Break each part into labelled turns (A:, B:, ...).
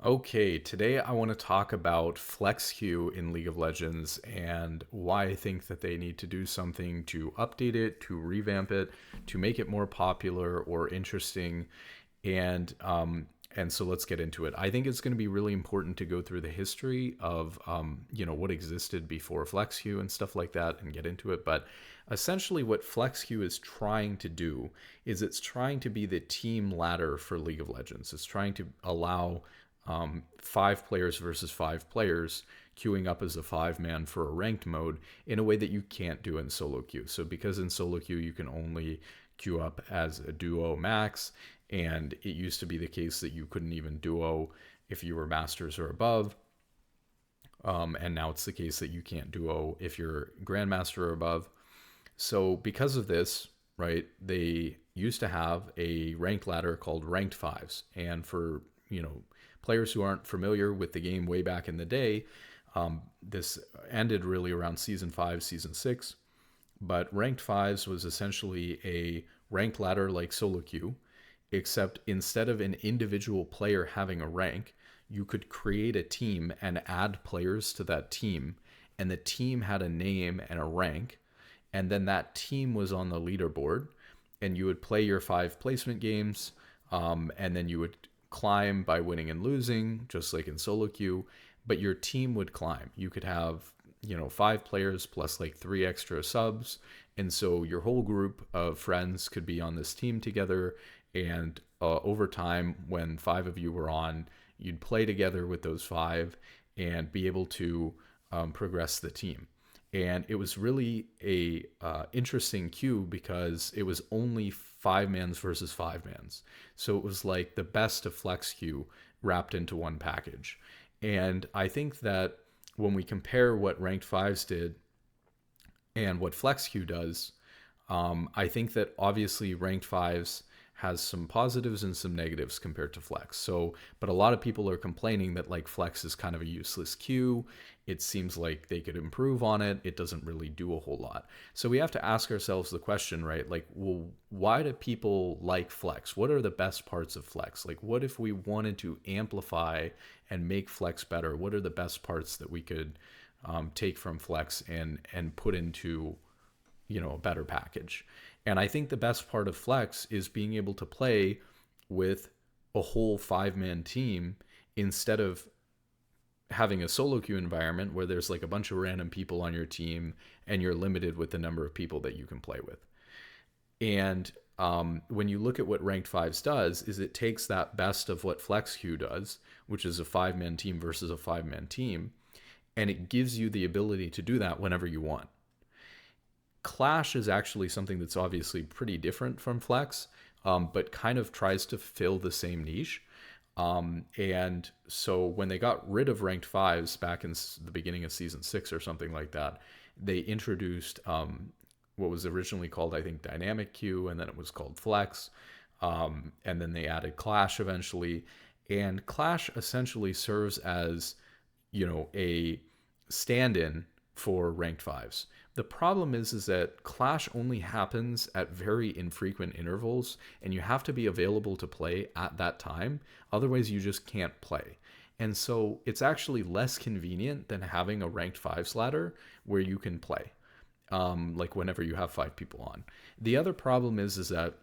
A: Okay, today I want to talk about flex queue in League of Legends and why I think that they need to do something to update it, to revamp it, to make it more popular or interesting. And so let's get into it. I think it's going to be really important to go through the history of what existed before flex queue and stuff like that and get into it. But essentially, what flex queue is trying to do is it's trying to be the team ladder for League of Legends. It's trying to allow five players versus five players queuing up as a five man for a ranked mode in a way that you can't do in solo queue. So because in solo queue you can only queue up as a duo max, and it used to be the case that you couldn't even duo if you were masters or above. And now it's the case that you can't duo if you're grandmaster or above. So because of this, right, they used to have a ranked ladder called ranked fives. And for, players who aren't familiar with the game way back in the day, this ended really around season five, season six. But ranked fives was essentially a ranked ladder like solo queue, except instead of an individual player having a rank, you could create a team and add players to that team. And the team had a name and a rank. And then that team was on the leaderboard. And you would play your five placement games. And then you would climb by winning and losing, just like in solo queue. But your team would climb. You could have, five players plus like three extra subs. And so your whole group of friends could be on this team together. And over time, when five of you were on, you'd play together with those five and be able to progress the team. And it was really a interesting queue because it was only five mans versus five mans. So it was like the best of flex queue wrapped into one package. And I think that when we compare what ranked fives did and what flex queue does, I think that obviously ranked fives has some positives and some negatives compared to flex. So, but a lot of people are complaining that like flex is kind of a useless queue. It seems like they could improve on it. It doesn't really do a whole lot. So we have to ask ourselves the question, right? Like, well, why do people like flex? What are the best parts of flex? Like, what if we wanted to amplify and make flex better? What are the best parts that we could take from flex and put into a better package? And I think the best part of flex is being able to play with a whole five-man team instead of having a solo queue environment where there's like a bunch of random people on your team and you're limited with the number of people that you can play with. And when you look at what ranked fives does, is it takes that best of what flex queue does, which is a five-man team versus a five-man team, and it gives you the ability to do that whenever you want. Clash is actually something that's obviously pretty different from Flex, but kind of tries to fill the same niche. And so when they got rid of ranked fives back in the beginning of season six or something like that, they introduced what was originally called, I think, Dynamic Queue, and then it was called Flex. And then they added Clash eventually. And Clash essentially serves as, a stand-in for ranked fives. The problem is that Clash only happens at very infrequent intervals, and you have to be available to play at that time. Otherwise, you just can't play. And so it's actually less convenient than having a ranked fives ladder where you can play, like whenever you have five people on. The other problem is that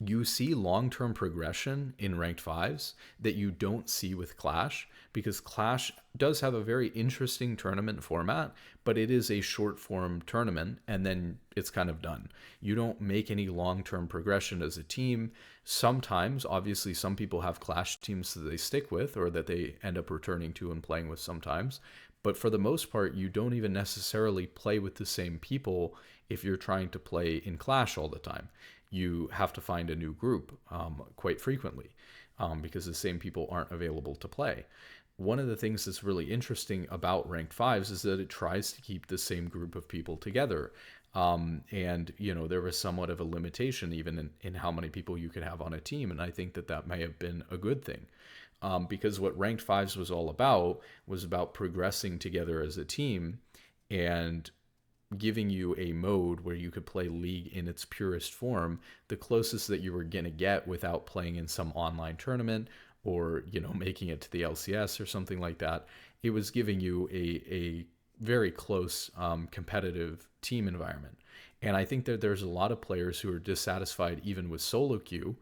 A: you see long-term progression in ranked fives that you don't see with Clash, because Clash does have a very interesting tournament format, but it is a short form tournament and then it's kind of done. You don't make any long-term progression as a team. Sometimes, obviously, some people have Clash teams that they stick with or that they end up returning to and playing with sometimes. But for the most part, you don't even necessarily play with the same people if you're trying to play in Clash all the time. You have to find a new group quite frequently because the same people aren't available to play. One of the things that's really interesting about ranked fives is that it tries to keep the same group of people together. And, there was somewhat of a limitation even in how many people you could have on a team. And I think that may have been a good thing. Because what ranked fives was about progressing together as a team and giving you a mode where you could play League in its purest form, the closest that you were going to get without playing in some online tournament or, making it to the LCS or something like that. It was giving you a very close competitive team environment. And I think that there's a lot of players who are dissatisfied even with solo queue,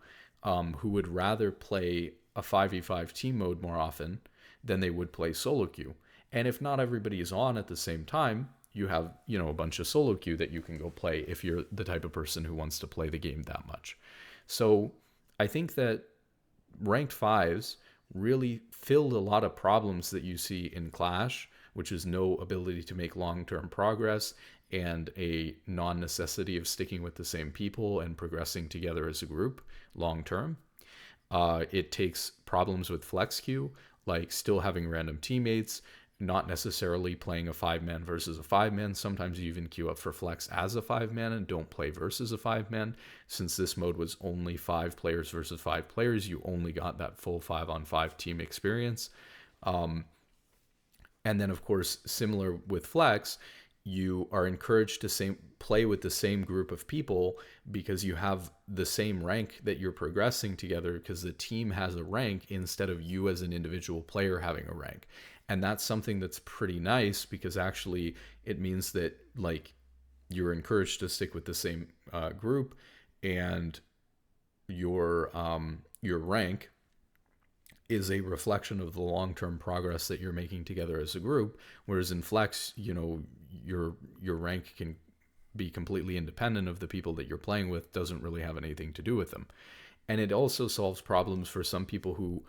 A: who would rather play a 5v5 team mode more often than they would play solo queue. And if not everybody is on at the same time, you have, a bunch of solo queue that you can go play if you're the type of person who wants to play the game that much. So I think that ranked fives really filled a lot of problems that you see in Clash, which is no ability to make long-term progress and a non-necessity of sticking with the same people and progressing together as a group long-term. It takes problems with flex queue, like still having random teammates, not necessarily playing a 5-man versus a 5-man. Sometimes you even queue up for flex as a 5-man and don't play versus a 5-man. Since this mode was only 5 players versus 5 players, you only got that full 5-on-5 team experience. And then, of course, similar with flex, you are encouraged to play with the same group of people because you have the same rank that you're progressing together, because the team has a rank instead of you as an individual player having a rank. And that's something that's pretty nice, because actually it means that like you're encouraged to stick with the same group, and your rank is a reflection of the long-term progress that you're making together as a group. Whereas in flex, your rank can be completely independent of the people that you're playing with, doesn't really have anything to do with them. And it also solves problems for some people who,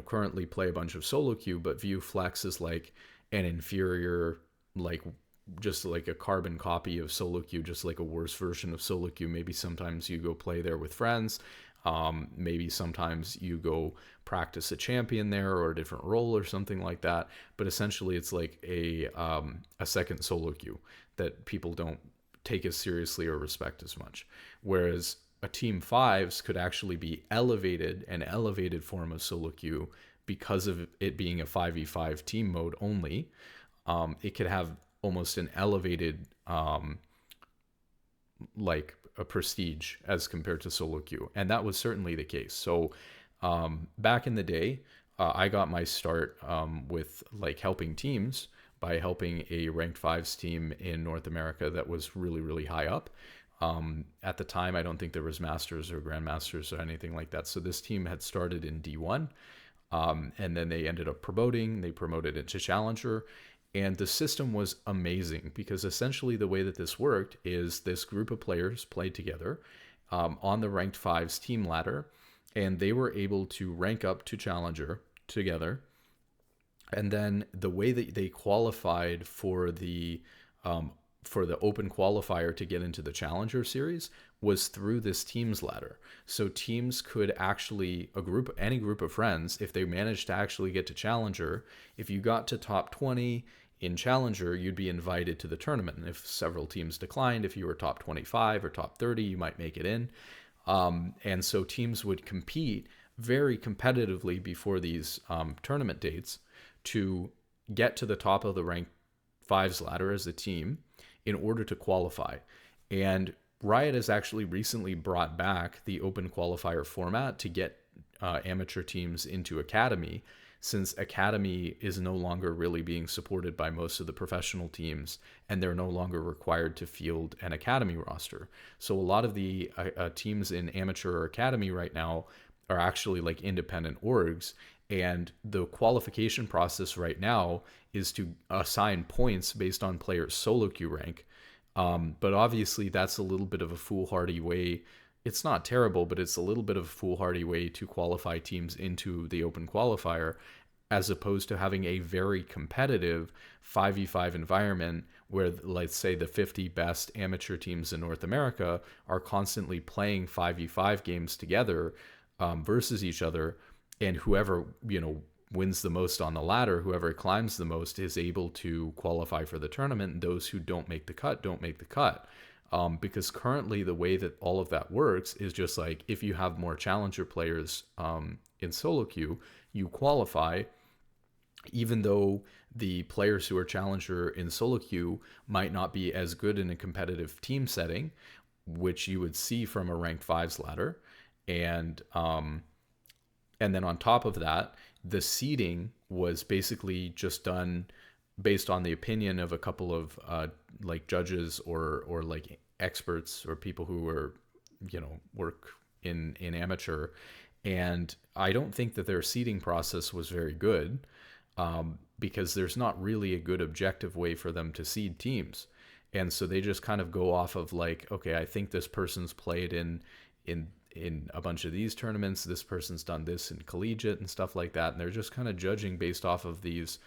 A: currently play a bunch of solo queue, but view flex as like an inferior, like just like a carbon copy of solo queue, just like a worse version of solo queue. Maybe sometimes you go play there with friends. Maybe sometimes you go practice a champion there or a different role or something like that. But essentially it's like a second solo queue that people don't take as seriously or respect as much. Whereas a team fives could actually be an elevated form of solo queue because of it being a 5v5 team mode only. It could have almost an elevated, like a prestige as compared to solo queue. And that was certainly the case. So back in the day, I got my start with like helping teams by helping a ranked fives team in North America that was really, really high up. At the time, I don't think there was masters or grandmasters or anything like that. So this team had started in D1, and then they ended up promoting. They promoted it to challenger. And the system was amazing, because essentially the way that this worked is this group of players played together on the ranked fives team ladder, and they were able to rank up to challenger together. And then the way that they qualified for the open qualifier to get into the challenger series was through this teams ladder. So teams could actually, any group of friends, if they managed to actually get to challenger, if you got to top 20 in challenger, you'd be invited to the tournament. And if several teams declined, if you were top 25 or top 30, you might make it in. And so teams would compete very competitively before these tournament dates to get to the top of the ranked fives ladder as a team in order to qualify. And Riot has actually recently brought back the open qualifier format to get amateur teams into Academy, since Academy is no longer really being supported by most of the professional teams, and they're no longer required to field an Academy roster. So a lot of the teams in amateur or Academy right now are actually like independent orgs, and the qualification process right now is to assign points based on players' solo queue rank. But obviously that's a little bit of a foolhardy way. It's not terrible, but it's a little bit of a foolhardy way to qualify teams into the open qualifier, as opposed to having a very competitive 5v5 environment where, let's say, the 50 best amateur teams in North America are constantly playing 5v5 games together versus each other. And whoever, wins the most on the ladder, whoever climbs the most, is able to qualify for the tournament. And those who don't make the cut don't make the cut. Because currently the way that all of that works is just like, if you have more challenger players in solo queue, you qualify, even though the players who are challenger in solo queue might not be as good in a competitive team setting, which you would see from a ranked fives ladder. And And then on top of that, the seeding was basically just done based on the opinion of a couple of like judges or like experts or people who were, work in amateur. And I don't think that their seeding process was very good, because there's not really a good objective way for them to seed teams. And so they just kind of go off of like, okay, I think this person's played in a bunch of these tournaments, this person's done this in collegiate and stuff like that, and they're just kind of judging based off of these,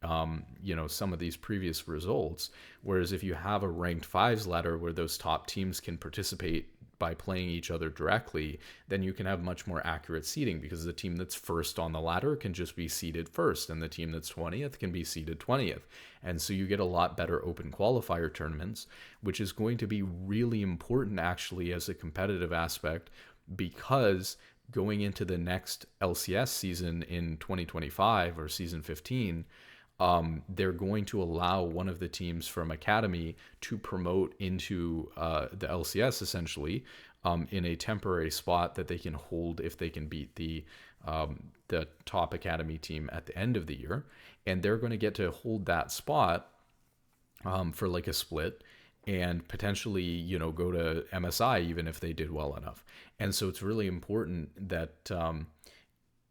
A: some of these previous results. Whereas if you have a ranked fives ladder where those top teams can participate by playing each other directly, then you can have much more accurate seeding, because the team that's first on the ladder can just be seeded first, and the team that's 20th can be seeded 20th. And so you get a lot better open qualifier tournaments, which is going to be really important actually as a competitive aspect, because going into the next LCS season in 2025 or season 15, they're going to allow one of the teams from Academy to promote into the LCS essentially, in a temporary spot that they can hold if they can beat the top Academy team at the end of the year. And they're going to get to hold that spot for like a split, and potentially, go to MSI even if they did well enough. And so it's really important that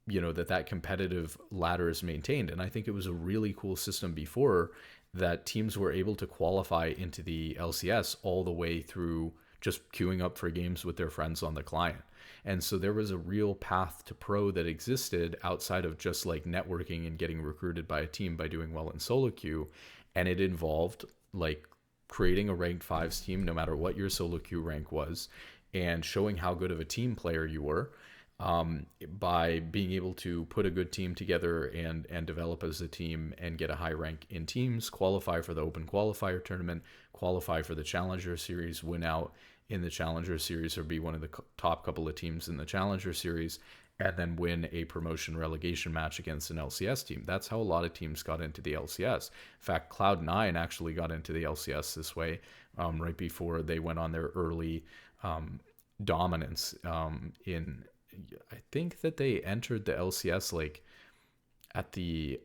A: that competitive ladder is maintained. And I think it was a really cool system before, that teams were able to qualify into the LCS all the way through just queuing up for games with their friends on the client. And so there was a real path to pro that existed outside of just like networking and getting recruited by a team by doing well in solo queue. And it involved like creating a ranked fives team, no matter what your solo queue rank was, and showing how good of a team player you were, by being able to put a good team together and develop as a team and get a high rank in teams, qualify for the open qualifier tournament, qualify for the Challenger Series, win out in the Challenger Series or be one of the top couple of teams in the Challenger Series, and then win a promotion relegation match against an LCS team. That's how a lot of teams got into the LCS. In fact, Cloud9 actually got into the LCS this way, right before they went on their early dominance in... I think that they entered the LCS like at the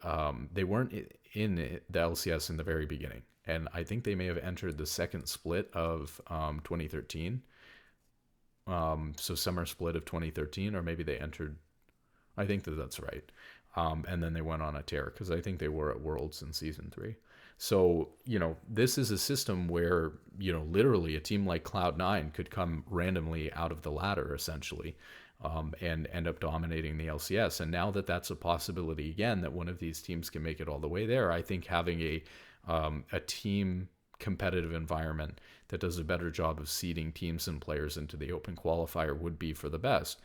A: they weren't in the LCS in the very beginning, and I think they may have entered the second split of 2013. So summer split of 2013, or maybe they entered. I think that's right. And then they went on a tear, because I think they were at Worlds in season 3. So, this is a system where, literally a team like Cloud9 could come randomly out of the ladder, essentially, and end up dominating the LCS. And now that that's a possibility again, that one of these teams can make it all the way there, I think having a team competitive environment that does a better job of seeding teams and players into the open qualifier would be for the best.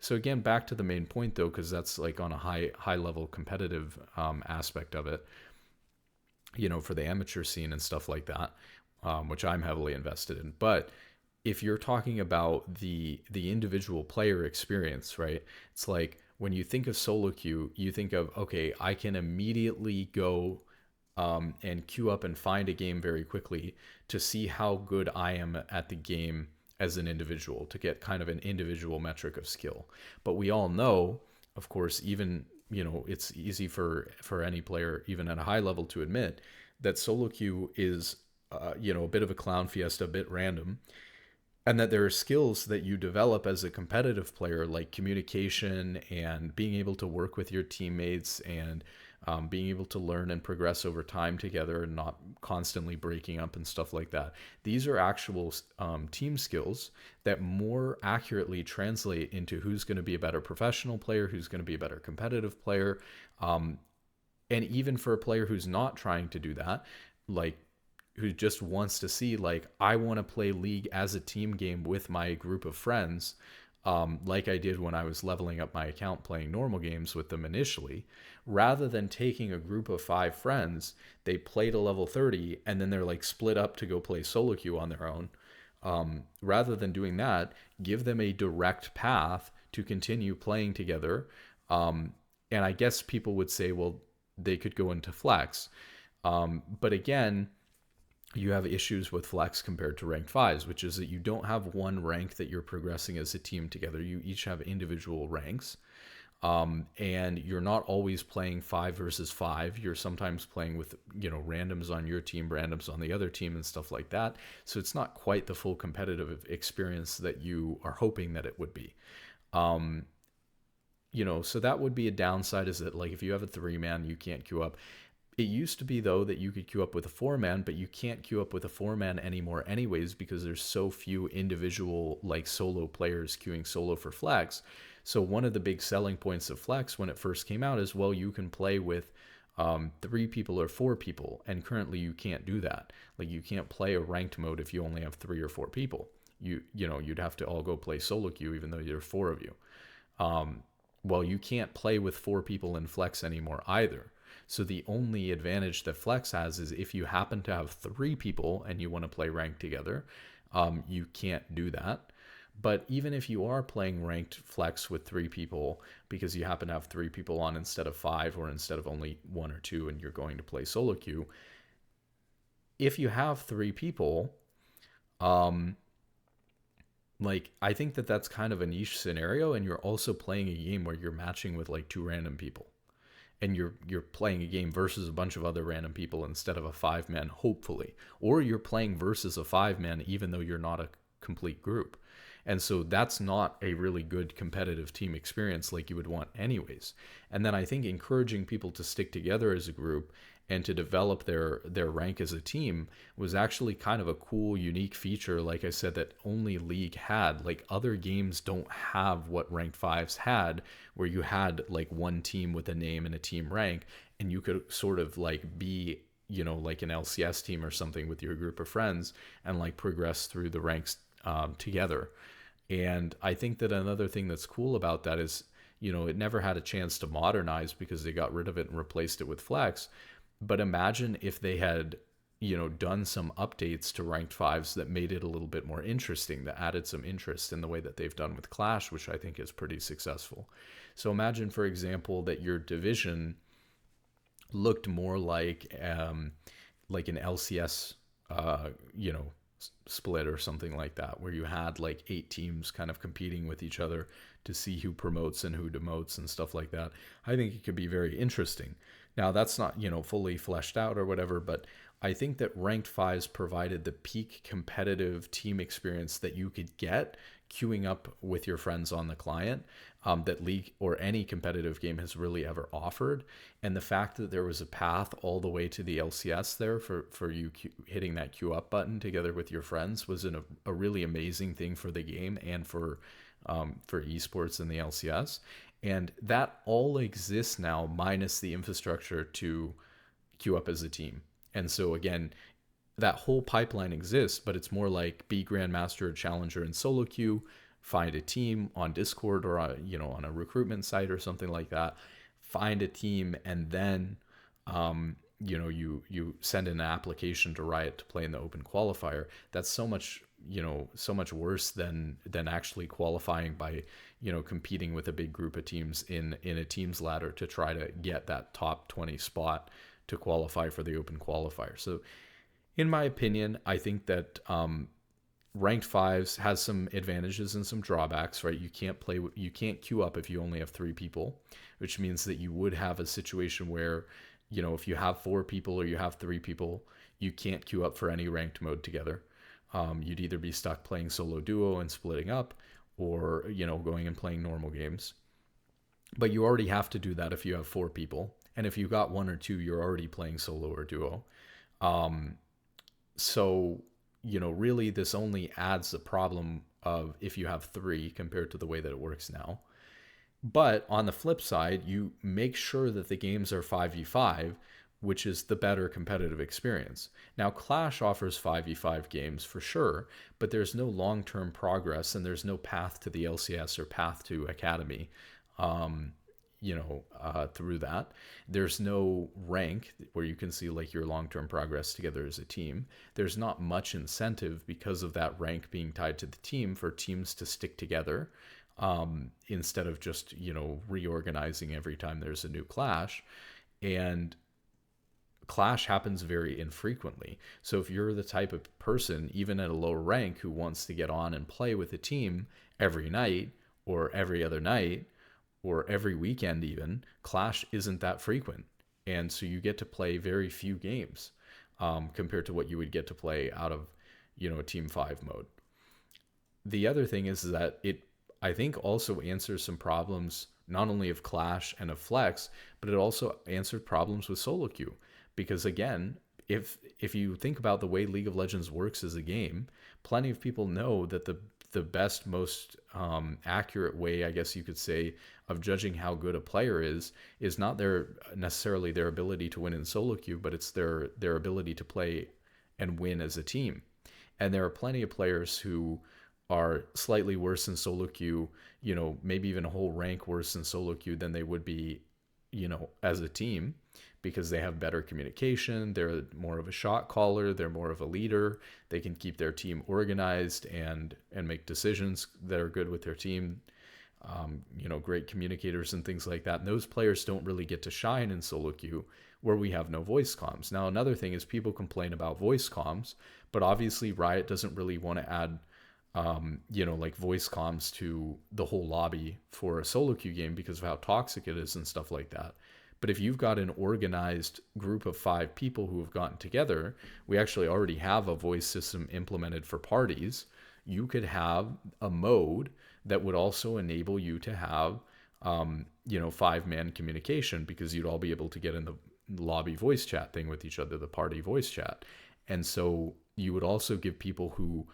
A: So again, back to the main point though, because that's like on a high level competitive aspect of it, for the amateur scene and stuff like that, which I'm heavily invested in. But if you're talking about the individual player experience, right? It's like when you think of solo queue, you think of, okay, I can immediately go and queue up and find a game very quickly to see how good I am at the game as an individual, to get kind of an individual metric of skill. But we all know, of course, even, it's easy for any player, even at a high level, to admit that solo queue is, a bit of a clown fiesta, a bit random. And that there are skills that you develop as a competitive player, like communication and being able to work with your teammates and being able to learn and progress over time together and not constantly breaking up and stuff like that. These are actual team skills that more accurately translate into who's going to be a better professional player, who's going to be a better competitive player. And even for a player who's not trying to do that, like who just wants to see, like, I want to play League as a team game with my group of friends, like I did when I was leveling up my account playing normal games with them initially, rather than taking a group of 5 friends, they play to level 30, and then they're like split up to go play solo queue on their own. Rather than doing that, give them a direct path to continue playing together. And I guess people would say, well, they could go into flex. But again, you have issues with flex compared to ranked fives, which is that you don't have one rank that you're progressing as a team together. You each have individual ranks. And you're not always playing 5 versus 5. You're sometimes playing with, randoms on your team, randoms on the other team, and stuff like that. So it's not quite the full competitive experience that you are hoping that it would be. Um, so that would be a downside, is that, like, if you have a 3-man, you can't queue up. It used to be, though, that you could queue up with a 4-man, but you can't queue up with a 4-man anymore anyways, because there's so few individual, like, solo players queuing solo for Flex. So one of the big selling points of Flex when it first came out is, well, you can play with 3 people or 4 people, and currently you can't do that. Like, you can't play a ranked mode if you only have 3 or 4 people. You'd have to all go play solo queue, even though there are 4 of you. Well, you can't play with 4 people in Flex anymore either. So the only advantage that Flex has is if you happen to have 3 people and you want to play ranked together, you can't do that. But even if you are playing ranked Flex with 3 people, because you happen to have 3 people on instead of 5, or instead of only 1 or 2, and you're going to play solo queue, if you have 3 people, like, I think that that's kind of a niche scenario, and you're also playing a game where you're matching with like 2 random people, and you're playing a game versus a bunch of other random people instead of a 5-man, hopefully, or you're playing versus a 5-man even though you're not a complete group. And so that's not a really good competitive team experience like you would want anyways. And then I think encouraging people to stick together as a group and to develop their rank as a team was actually kind of a cool, unique feature, like I said, that only League had. Like, other games don't have what Ranked Fives had, where you had like one team with a name and a team rank, and you could sort of like be, like an LCS team or something with your group of friends, and like progress through the ranks together. And I think that another thing that's cool about that is, it never had a chance to modernize because they got rid of it and replaced it with Flex. But imagine if they had, done some updates to Ranked Fives that made it a little bit more interesting, that added some interest in the way that they've done with Clash, which I think is pretty successful. So imagine, for example, that your division looked more like an LCS, split or something like that, where you had like 8 teams kind of competing with each other to see who promotes and who demotes and stuff like that. I think it could be very interesting. Now, that's not, fully fleshed out or whatever, but I think that Ranked Fives provided the peak competitive team experience that you could get queuing up with your friends on the client, that League or any competitive game has really ever offered. And the fact that there was a path all the way to the LCS there for you hitting that queue up button together with your friends was a really amazing thing for the game and for esports in the LCS. And that all exists now, minus the infrastructure to queue up as a team. And so again, that whole pipeline exists, but it's more like be Grandmaster or Challenger in solo queue, find a team on Discord or on a recruitment site or something like that, find a team, and then you send in an application to Riot to play in the open qualifier. That's so much worse than actually qualifying by competing with a big group of teams in a teams ladder to try to get that top 20 spot to qualify for the open qualifier. So in my opinion, I think that Ranked Fives has some advantages and some drawbacks, right? You can't queue up if you only have 3 people, which means that you would have a situation where, if you have 4 people or you have 3 people, you can't queue up for any ranked mode together. You'd either be stuck playing solo duo and splitting up, or, going and playing normal games. But you already have to do that if you have 4 people. And if you got 1 or 2, you're already playing solo or duo. So, really this only adds the problem of if you have 3 compared to the way that it works now. But on the flip side, you make sure that the games are 5v5, which is the better competitive experience. Now, Clash offers 5v5 games for sure, but there's no long-term progress and there's no path to the LCS or path to Academy. Through that. There's no rank where you can see like your long-term progress together as a team. There's not much incentive because of that rank being tied to the team for teams to stick together, instead of just, reorganizing every time there's a new clash. And clash happens very infrequently. So if you're the type of person, even at a lower rank, who wants to get on and play with a team every night or every other night, or every weekend even, Clash isn't that frequent. And so you get to play very few games compared to what you would get to play out of, a Team 5 mode. The other thing is that it, I think, also answers some problems not only of Clash and of Flex, but it also answered problems with solo queue. Because again, if you think about the way League of Legends works as a game, plenty of people know that the best, most accurate way, I guess you could say, of judging how good a player is not their necessarily their ability to win in solo queue, but it's their ability to play and win as a team. And there are plenty of players who are slightly worse in solo queue, maybe even a whole rank worse in solo queue than they would be, as a team, because they have better communication. They're more of a shot caller. They're more of a leader. They can keep their team organized and make decisions that are good with their team. Great communicators and things like that. And those players don't really get to shine in solo queue where we have no voice comms. Now, another thing is people complain about voice comms, but obviously Riot doesn't really want to add like voice comms to the whole lobby for a solo queue game because of how toxic it is and stuff like that. But if you've got an organized group of 5 people who have gotten together, we actually already have a voice system implemented for parties. You could have a mode that would also enable you to have, 5-man communication, because you'd all be able to get in the lobby voice chat thing with each other, the party voice chat. And so you would also give people who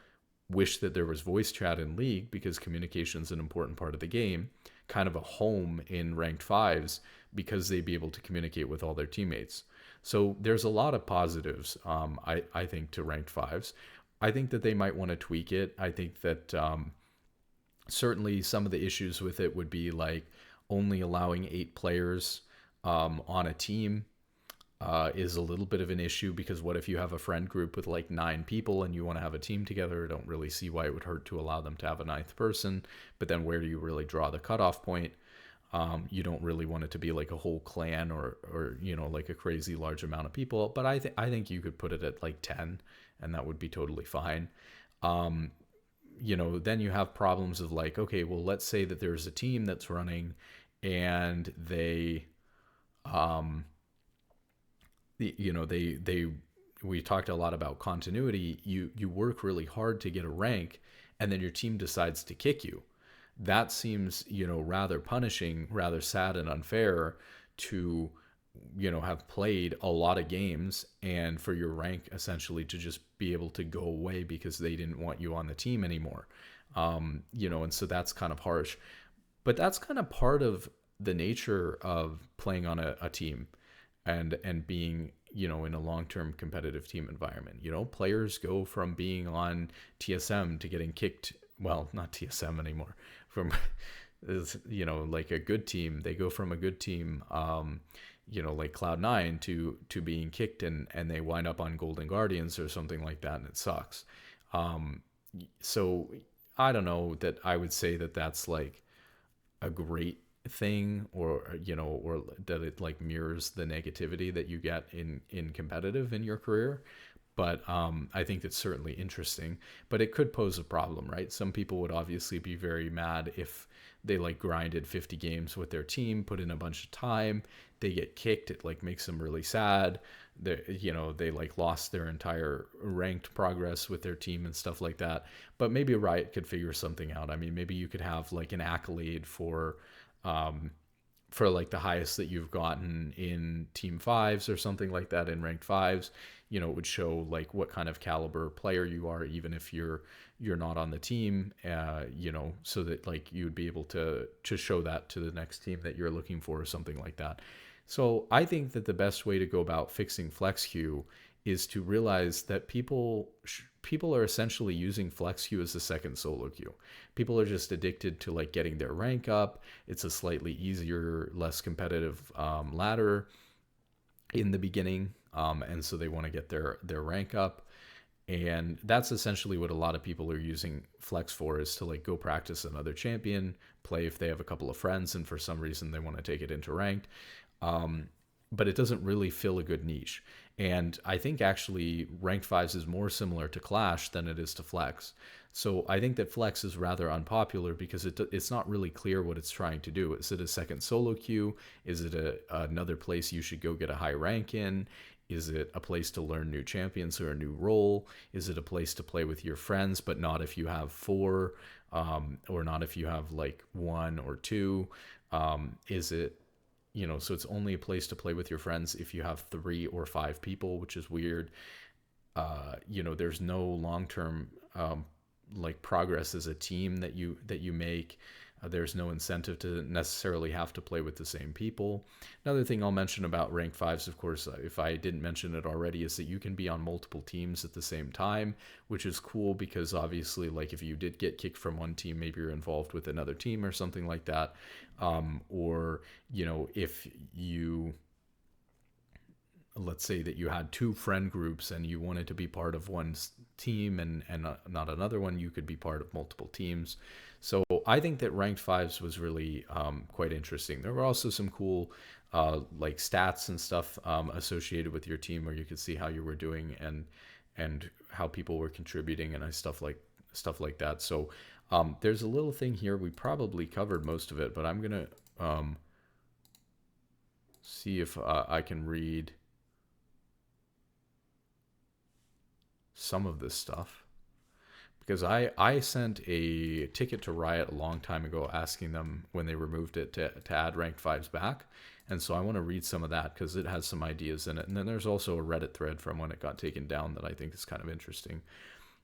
A: wish that there was voice chat in League, because communication is an important part of the game, kind of a home in ranked 5s, because they'd be able to communicate with all their teammates. So there's a lot of positives, I think, to ranked 5s. I think that they might want to tweak it. I think that certainly some of the issues with it would be like only allowing 8 players on a team is a little bit of an issue, because what if you have a friend group with like 9 people and you want to have a team together? I don't really see why it would hurt to allow them to have a 9th person, but then where do you really draw the cutoff point? You don't really want it to be like a whole clan or like a crazy large amount of people, but I think you could put it at like 10 and that would be totally fine. Then you have problems of like, okay, well, let's say that there's a team that's running and they we talked a lot about continuity. You work really hard to get a rank and then your team decides to kick you. That seems, rather punishing, rather sad and unfair to, have played a lot of games and for your rank essentially to just be able to go away because they didn't want you on the team anymore. And so that's kind of harsh, but that's kind of part of the nature of playing on a team and being, in a long-term competitive team environment. Players go from being on TSM to getting kicked. Well, not TSM anymore, from, like a good team. They go from a good team, like Cloud9 to being kicked and they wind up on Golden Guardians or something like that. And it sucks. So I don't know that I would say that that's like a great thing, or that it like mirrors the negativity that you get in competitive in your career. But I think it's certainly interesting, but it could pose a problem, right? Some people would obviously be very mad if they like grinded 50 games with their team, put in a bunch of time, they get kicked. It like makes them really sad. They like lost their entire ranked progress with their team and stuff like that. But maybe Riot could figure something out. I mean, maybe you could have like an accolade for like the highest that you've gotten in team 5s or something like that, in ranked 5s. It would show like what kind of caliber player you are, even if you're not on the team, so that like you would be able to show that to the next team that you're looking for or something like that. So I think that the best way to go about fixing flex queue is to realize that people are essentially using flex queue as a second solo queue. People are just addicted to like getting their rank up. It's a slightly easier, less competitive ladder in the beginning, and so they want to get their rank up. And that's essentially what a lot of people are using flex for, is to like go practice another champion, play if they have a couple of friends and for some reason they want to take it into ranked. but it doesn't really fill a good niche. And I think actually ranked fives is more similar to Clash than it is to Flex. So I think that Flex is rather unpopular because it's not really clear what it's trying to do. Is it a second solo queue? Is it another place you should go get a high rank in? Is it a place to learn new champions or a new role? Is it a place to play with your friends, but not if you have four, or not if you have like one or two? Is it, so it's only a place to play with your friends if you have three or five people, which is weird. There's no long term like progress as a team that you make. There's no incentive to necessarily have to play with the same people. Another thing I'll mention about rank fives, of course, if I didn't mention it already, is that you can be on multiple teams at the same time, which is cool because obviously, like if you did get kicked from one team, maybe you're involved with another team or something like that. Or, if you, let's say that you had two friend groups and you wanted to be part of one team and not another one, you could be part of multiple teams. So I think that ranked fives was really quite interesting. There were also some cool like stats and stuff associated with your team where you could see how you were doing and how people were contributing and stuff like that. So there's a little thing here. We probably covered most of it, but I'm gonna see if I can read some of this stuff, because I sent a ticket to Riot a long time ago asking them when they removed it to add ranked fives back. And so I want to read some of that because it has some ideas in it. And then there's also a Reddit thread from when it got taken down that I think is kind of interesting.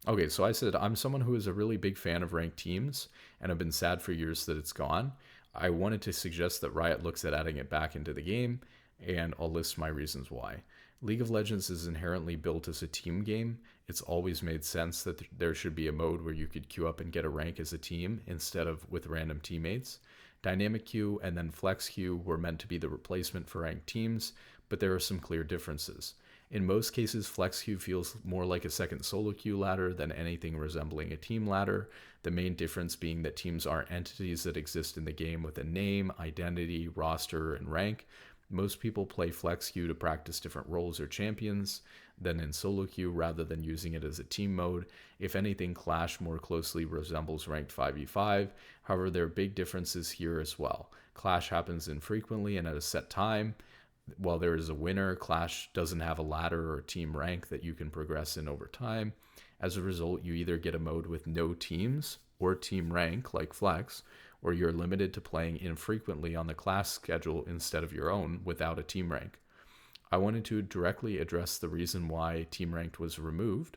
A: Okay, so I said, I'm someone who is a really big fan of ranked teams and have been sad for years that it's gone. I wanted to suggest that Riot looks at adding it back into the game, and I'll list my reasons why. League of Legends is inherently built as a team game. It's always made sense that there should be a mode where you could queue up and get a rank as a team instead of with random teammates. Dynamic queue and then flex queue were meant to be the replacement for ranked teams, but there are some clear differences. In most cases, flex queue feels more like a second solo queue ladder than anything resembling a team ladder, the main difference being that teams aren't entities that exist in the game with a name, identity, roster, and rank. Most people play flex queue to practice different roles or champions than in solo queue rather than using it as a team mode. If anything, Clash more closely resembles ranked 5v5. However, there are big differences here as well. Clash happens infrequently and at a set time. While there is a winner, Clash doesn't have a ladder or team rank that you can progress in over time. As a result, you either get a mode with no teams or team rank like Flex, or you're limited to playing infrequently on the class schedule instead of your own without a team rank. I wanted to directly address the reason why team ranked was removed,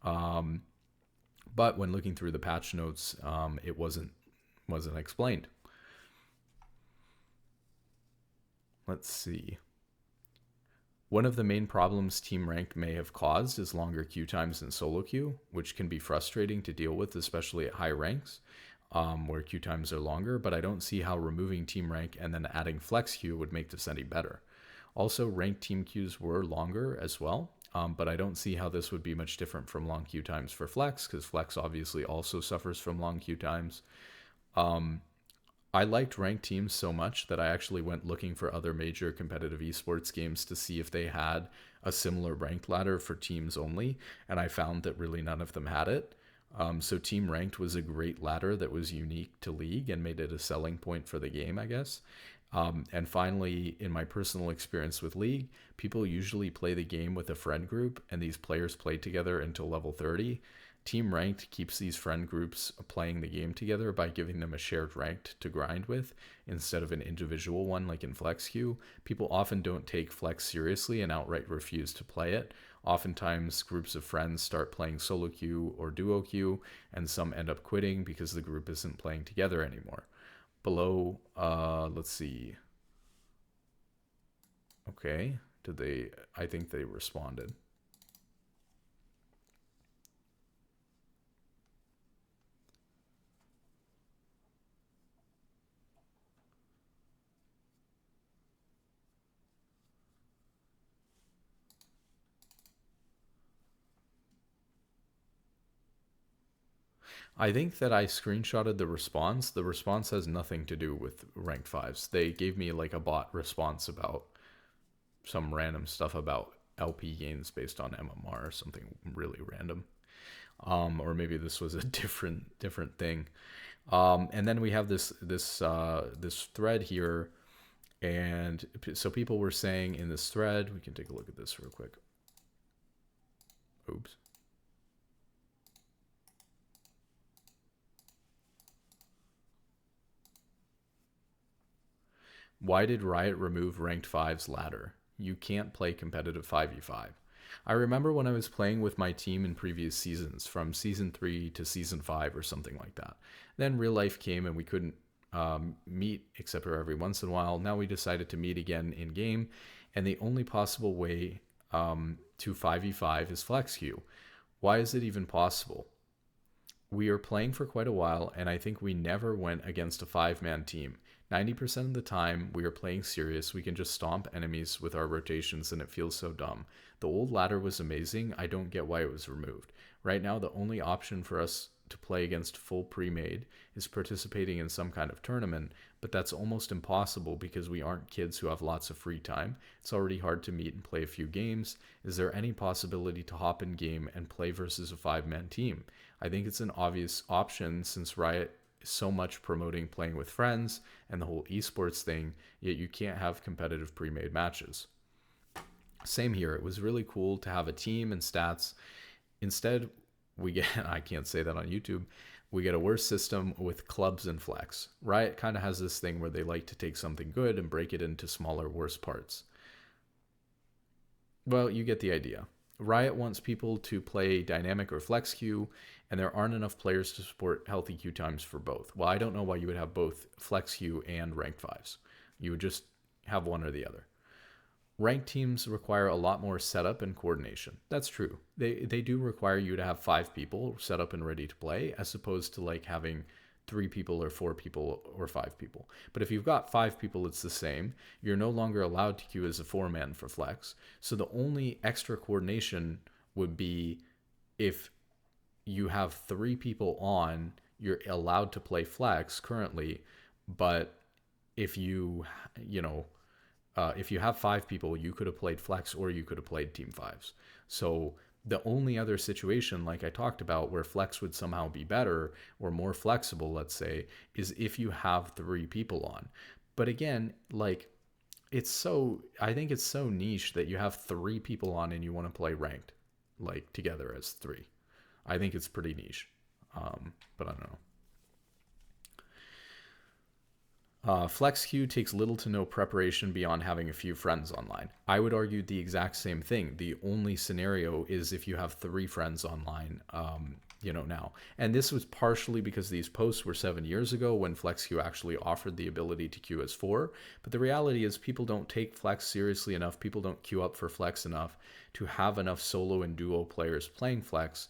A: but when looking through the patch notes, it wasn't explained. Let's see. One of the main problems team ranked may have caused is longer queue times in solo queue, which can be frustrating to deal with, especially at high ranks, where queue times are longer, but I don't see how removing team rank and then adding flex queue would make this any better. Also, ranked team queues were longer as well, but I don't see how this would be much different from long queue times for flex, because flex obviously also suffers from long queue times. I liked ranked teams so much that I actually went looking for other major competitive esports games to see if they had a similar ranked ladder for teams only, and I found that really none of them had it. So team ranked was a great ladder that was unique to League and made it a selling point for the game, I guess. And finally, in my personal experience with League, people usually play the game with a friend group, and these players play together until level 30. Team ranked keeps these friend groups playing the game together by giving them a shared ranked to grind with instead of an individual one like in flex queue. People often don't take flex seriously and outright refuse to play it. Oftentimes, groups of friends start playing solo queue or duo queue, and some end up quitting because the group isn't playing together anymore. Below, let's see. Okay, I think they responded. I think that I screenshotted the response. The response has nothing to do with ranked fives. They gave me like a bot response about some random stuff about LP gains based on MMR or something really random. Or maybe this was a different thing. And then we have this thread here, and so people were saying in this thread, we can take a look at this real quick. Oops. Why did Riot remove Ranked 5's ladder? You can't play competitive 5v5. I remember when I was playing with my team in previous seasons, from season 3 to season 5 or something like that. Then real life came and we couldn't meet except for every once in a while. Now we decided to meet again in game, and the only possible way to 5v5 is flex queue. Why is it even possible? We are playing for quite a while, and I think we never went against a 5-man team. 90% of the time we are playing serious, we can just stomp enemies with our rotations, and it feels so dumb. The old ladder was amazing. I don't get why it was removed. Right now, the only option for us to play against full pre-made is participating in some kind of tournament, but that's almost impossible because we aren't kids who have lots of free time. It's already hard to meet and play a few games. Is there any possibility to hop in game and play versus a 5-man team? I think it's an obvious option since Riot is so much promoting playing with friends and the whole esports thing, yet you can't have competitive pre-made matches. Same here. It was really cool to have a team and stats. Instead, we get, I can't say that on YouTube, we get a worse system with clubs and flex. Riot kind of has this thing where they like to take something good and break it into smaller, worse parts. Well, you get the idea. Riot wants people to play dynamic or flex queue, and there aren't enough players to support healthy queue times for both. Well, I don't know why you would have both flex queue and ranked 5s. You would just have one or the other. Ranked teams require a lot more setup and coordination. That's true. They do require you to have 5 people set up and ready to play, as opposed to like having 3 people or 4 people or 5 people. But if you've got 5 people, it's the same. You're no longer allowed to queue as a 4-man for flex. So the only extra coordination would be if you have 3 people on, you're allowed to play flex currently, but if if you have 5 people, you could have played flex or you could have played team 5s. So the only other situation, like I talked about, where flex would somehow be better or more flexible, let's say, is if you have 3 people on. But again, like, I think it's so niche that you have 3 people on and you want to play ranked, like, together as 3. I think it's pretty niche, but I don't know. Flex queue takes little to no preparation beyond having a few friends online. I would argue the exact same thing. The only scenario is if you have 3 friends online, now. And this was partially because these posts were 7 years ago when flex queue actually offered the ability to queue as 4. But the reality is people don't take flex seriously enough. People don't queue up for flex enough to have enough solo and duo players playing flex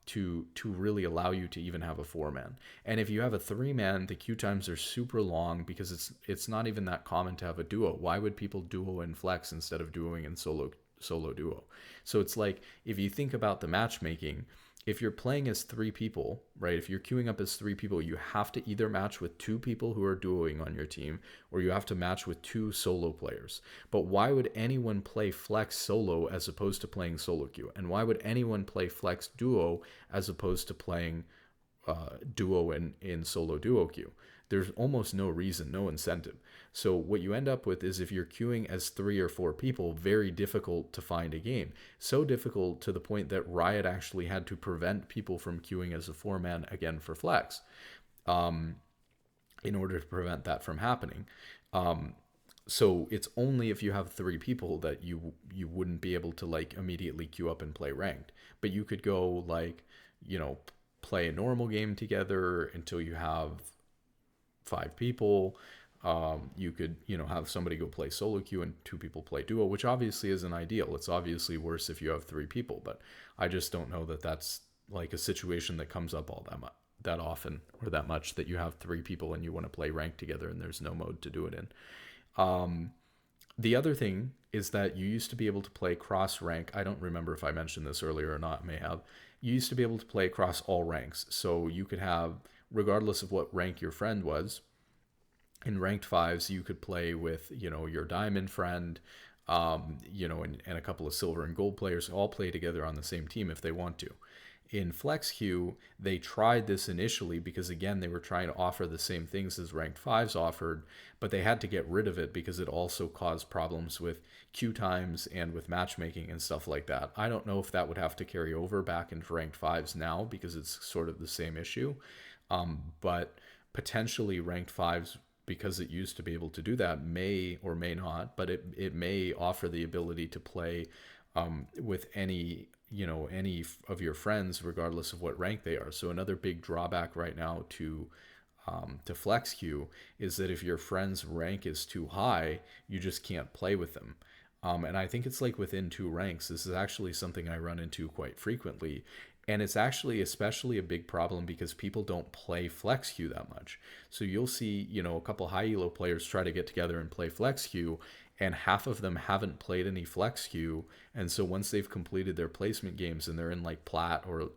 A: to really allow you to even have a 4-man. And if you have a 3-man, the queue times are super long because it's not even that common to have a duo. Why would people duo in flex instead of duoing in solo duo? So it's like, if you think about the matchmaking, if you're playing as 3 people, right? If you're queuing up as 3 people, you have to either match with 2 people who are duoing on your team, or you have to match with 2 solo players. But why would anyone play flex solo as opposed to playing solo queue? And why would anyone play flex duo as opposed to playing duo in solo duo queue? There's almost no reason, no incentive. So what you end up with is, if you're queuing as 3 or 4 people, very difficult to find a game. So difficult to the point that Riot actually had to prevent people from queuing as a 4-man again for flex, in order to prevent that from happening. So it's only if you have 3 people that you wouldn't be able to like immediately queue up and play ranked. But you could go play a normal game together until you have 5 people. You could, have somebody go play solo queue and 2 people play duo, which obviously isn't ideal. It's obviously worse if you have 3 people, but I just don't know that that's like a situation that comes up all that often or that much, that you have 3 people and you want to play ranked together and there's no mode to do it in. The other thing is that you used to be able to play cross rank. I don't remember if I mentioned this earlier or not, may have. You used to be able to play across all ranks. So you could have, regardless of what rank your friend was, in ranked 5s, you could play with, your diamond friend, and a couple of silver and gold players all play together on the same team if they want to. In flex queue, they tried this initially because, again, they were trying to offer the same things as ranked fives offered, but they had to get rid of it because it also caused problems with queue times and with matchmaking and stuff like that. I don't know if that would have to carry over back into ranked fives now because it's sort of the same issue, but potentially ranked fives, because it used to be able to do that, may or may not, but it may offer the ability to play with any of your friends, regardless of what rank they are. So another big drawback right now to flex queue is that if your friend's rank is too high, you just can't play with them. And I think it's like within 2 ranks. This is actually something I run into quite frequently. And it's actually especially a big problem because people don't play flex queue that much. So you'll see, a couple high elo players try to get together and play flex queue, and half of them haven't played any flex queue. And so once they've completed their placement games and they're in like plat or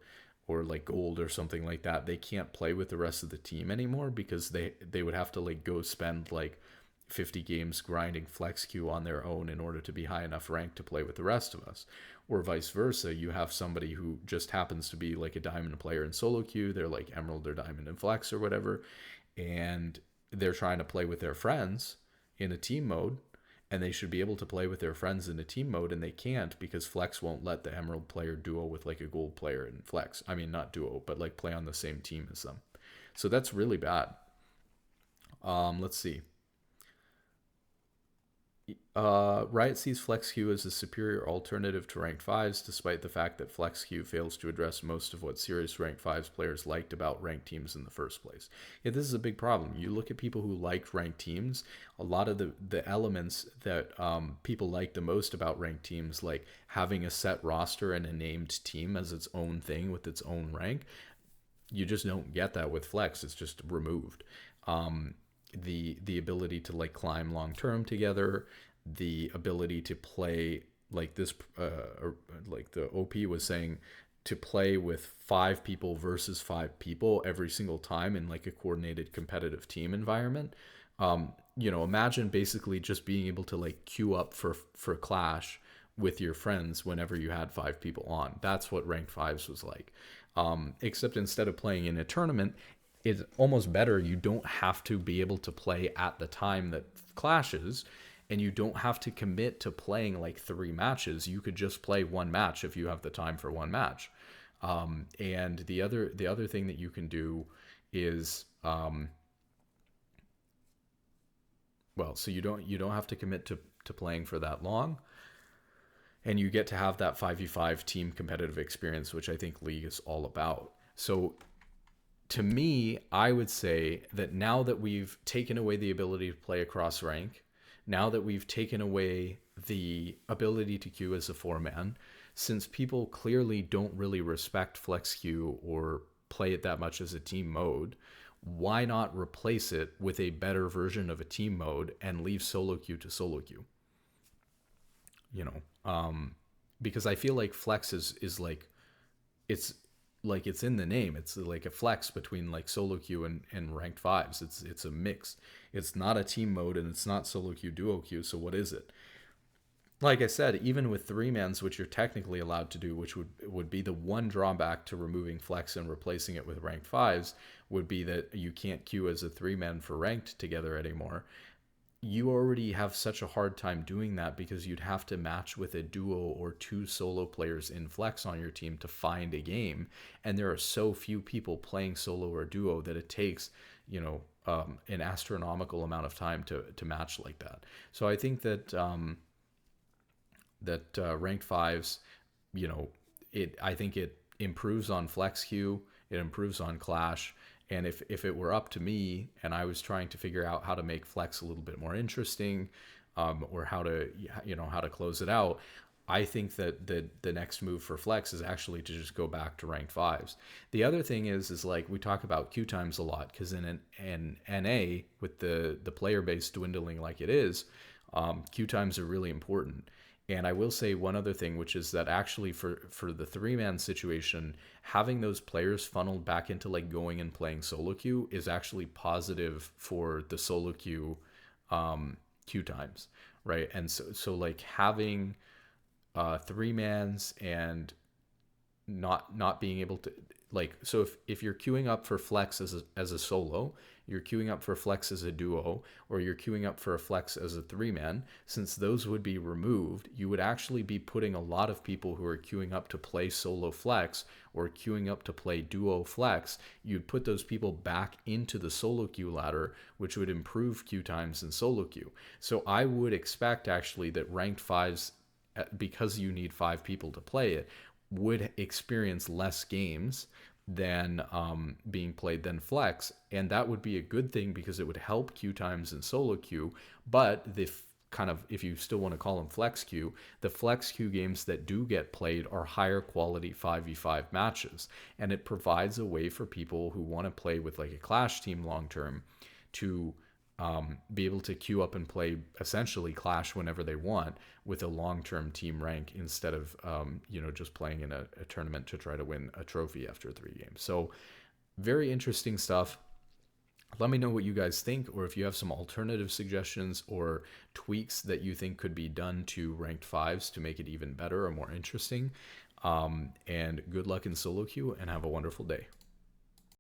A: like gold or something like that, they can't play with the rest of the team anymore because they would have to like go spend like 50 games grinding flex queue on their own in order to be high enough rank to play with the rest of us. Or vice versa, you have somebody who just happens to be like a diamond player in solo queue, they're like emerald or diamond in flex or whatever, and they're trying to play with their friends in a team mode, and they should be able to play with their friends in a team mode, and they can't because flex won't let the emerald player duo with like a gold player in flex. I mean, not duo, but like play on the same team as them. So that's really bad. Let's see. Riot sees flex queue as a superior alternative to ranked fives, despite the fact that flex queue fails to address most of what serious ranked fives players liked about ranked teams in the first place. Yeah, this is a big problem. You look at people who liked ranked teams, a lot of the elements that people like the most about ranked teams, like having a set roster and a named team as its own thing with its own rank, you just don't get that with flex. It's just removed. The ability to like climb long term together, the ability to play like this, like the OP was saying, to play with 5 people versus 5 people every single time in like a coordinated competitive team environment. Imagine basically just being able to like queue up for Clash with your friends whenever you had 5 people on. That's what ranked fives was like. Except instead of playing in a tournament, it's almost better. You don't have to be able to play at the time that clashes, and you don't have to commit to playing like 3 matches. You could just play 1 match if you have the time for 1 match. And the other thing that you can do is, so you don't have to commit to playing for that long, and you get to have that 5v5 team competitive experience, which I think League is all about. So to me, I would say that now that we've taken away the ability to play across rank, now that we've taken away the ability to queue as a 4-man, since people clearly don't really respect flex queue or play it that much as a team mode, why not replace it with a better version of a team mode and leave solo queue to solo queue? Because I feel like flex is like, it's in the name. It's like a flex between like solo queue and ranked fives. It's a mix. It's not a team mode and it's not solo queue, duo queue. So what is it? Like I said, even with 3-mans, which you're technically allowed to do, which would be the one drawback to removing flex and replacing it with ranked fives, would be that you can't queue as a 3-man for ranked together anymore. You already have such a hard time doing that because you'd have to match with a duo or 2 solo players in flex on your team to find a game, and there are so few people playing solo or duo that it takes an astronomical amount of time to match like that. So I think that ranked fives, I think it improves on flex queue, it improves on Clash. And if it were up to me and I was trying to figure out how to make flex a little bit more interesting, or how to close it out, I think that the next move for flex is actually to just go back to ranked fives. The other thing is like we talk about queue times a lot because in NA with the player base dwindling like it is, queue times are really important. And I will say one other thing, which is that actually for the 3-man situation, having those players funneled back into like going and playing solo queue is actually positive for the solo queue queue times. right? And so like having three mans and not being able to, like, so if you're queuing up for flex as a solo, you're queuing up for flex as a duo, or you're queuing up for a flex as a three man, since those would be removed, you would actually be putting a lot of people who are queuing up to play solo flex or queuing up to play duo flex, you'd put those people back into the solo queue ladder, which would improve queue times in solo queue. So I would expect actually that ranked fives, because you need five people to play it, would experience less games than being played than flex, and that would be a good thing because it would help queue times in solo queue. But the kind of, if you still want to call them flex queue, the flex queue games that do get played are higher quality 5v5 matches, and it provides a way for people who want to play with like a clash team long term to be able to queue up and play essentially Clash whenever they want with a long-term team rank instead of, just playing in a tournament to try to win a trophy after 3 games. So very interesting stuff. Let me know what you guys think, or if you have some alternative suggestions or tweaks that you think could be done to ranked fives to make it even better or more interesting. And good luck in solo queue, and have a wonderful day.